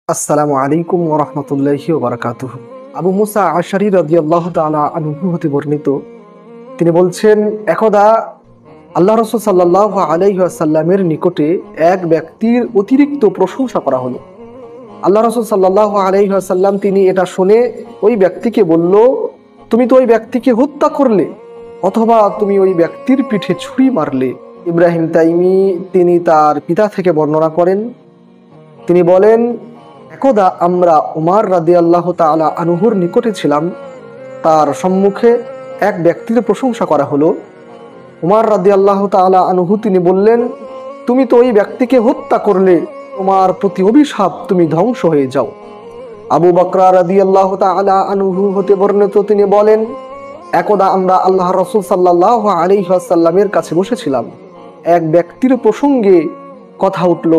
আসসালামু আলাইকুম ওয়া রাহমাতুল্লাহি ওয়া বারাকাতুহু। আবু মুসা আশআরী রাদিয়াল্লাহু তাআলা আনহু হতে বর্ণিত, তিনি বলছেন, একদা আল্লাহ রাসূল সাল্লাল্লাহু আলাইহি ওয়াসাল্লামের নিকটে এক ব্যক্তির অতিরিক্ত প্রশংসা করা হলো। আল্লাহ রাসূল সাল্লাল্লাহু আলাইহি ওয়াসাল্লাম তিনি এটা শুনে ওই ব্যক্তিকে বলল, তুমি তো ওই ব্যক্তিকে হত্যা করলে, অথবা তুমি ওই ব্যক্তির পিঠে ছুরি মারলে। ইব্রাহিম তাইমি তিনি তার পিতা থেকে বর্ণনা করেন, তিনি বলেন, একদা আমরা উমর রাদিয়াল্লাহু তাআলা আনহুর নিকটে ছিলাম, তার সম্মুখে এক ব্যক্তির প্রশংসা করা হলো। উমর রাদিয়াল্লাহু তাআলা আনহু তিনি বললেন, তুমি তো ওই ব্যক্তিকে হত্যা করলে, তোমার প্রতি অভিশাপ, তুমি ধ্বংস হয়ে যাও। আবু বকর রাদিয়াল্লাহু তাআলা আনহু হতে বর্ণিত, তিনি বলেন, একদা আমরা আল্লাহর রাসূল সাল্লাল্লাহু আলাইহি ওয়াসাল্লামের কাছে বসেছিলাম, এক ব্যক্তির প্রসঙ্গে কথা উঠল,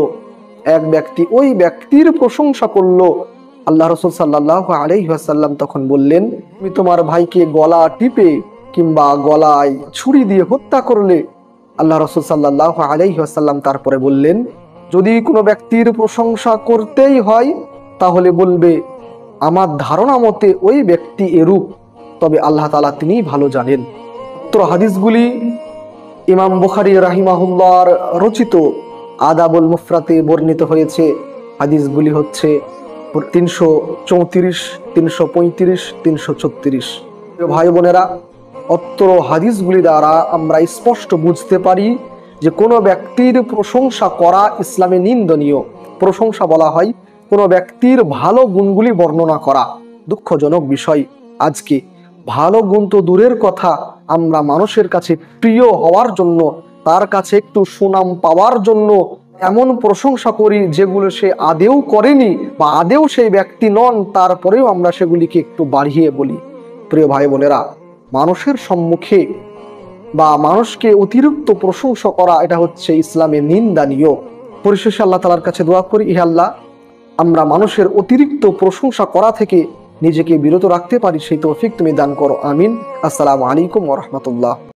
এক ব্যক্তি ওই ব্যক্তির প্রশংসা করলো। আল্লাহ রাসূল সাল্লাল্লাহু আলাইহি ওয়াসাল্লাম তখন বললেন, তুমি তোমার ভাইকে গলা টিপে কিংবা গলায় ছুরি দিয়ে হত্যা করলে। আল্লাহ রাসূল সাল্লাল্লাহু আলাইহি ওয়াসাল্লাম তারপরে বললেন, যদি কোনো ব্যক্তির প্রশংসা করতেই হয় তাহলে বলবে, আমার ধারণা মতে ওই ব্যক্তি এরূপ, তবে আল্লাহ তাআলা তিনিই ভালো জানেন। হাদিসগুলি ইমাম বুখারী রাহিমাহুল্লাহর রচিত আদাবুল মুফরাতে বর্ণিত হয়েছে। হাদিসগুলি হচ্ছে 334, 335, 336। ভাই বোনেরা, অত্র হাদিসগুলি দ্বারা আমরা স্পষ্ট বুঝতে পারি যে কোনো ব্যক্তির প্রশংসা করা ইসলামে নিন্দনীয়। প্রশংসা বলা হয় কোনো ব্যক্তির ভালো গুণগুলি বর্ণনা করা। দুঃখজনক বিষয়, আজকে ভালো গুণ তো দূরের কথা, আমরা মানুষের কাছে প্রিয় হওয়ার জন্য, তার কাছে একটু সুনাম পাওয়ার জন্য এমন প্রশংসা করি যেগুলো সে আদেও করেনি বা আদেও সেই ব্যক্তি নন, তারপরেও আমরা সেগুলিকে একটু বাড়িয়ে বলি। প্রিয় ভাই বোনেরা, মানুষের সম্মুখে বা মানুষকে অতিরিক্ত প্রশংসা করা, এটা হচ্ছে ইসলামে নিন্দনীয়। পরিশেষে আল্লাহ তাআলার কাছে দোয়া করি, হে আল্লাহ, আমরা মানুষের অতিরিক্ত প্রশংসা করা থেকে নিজেকে বিরত রাখতে পারি সেই তৌফিক তুমি দান করো, আমিন। আসসালামু আলাইকুম ওয়া রাহমাতুল্লাহ।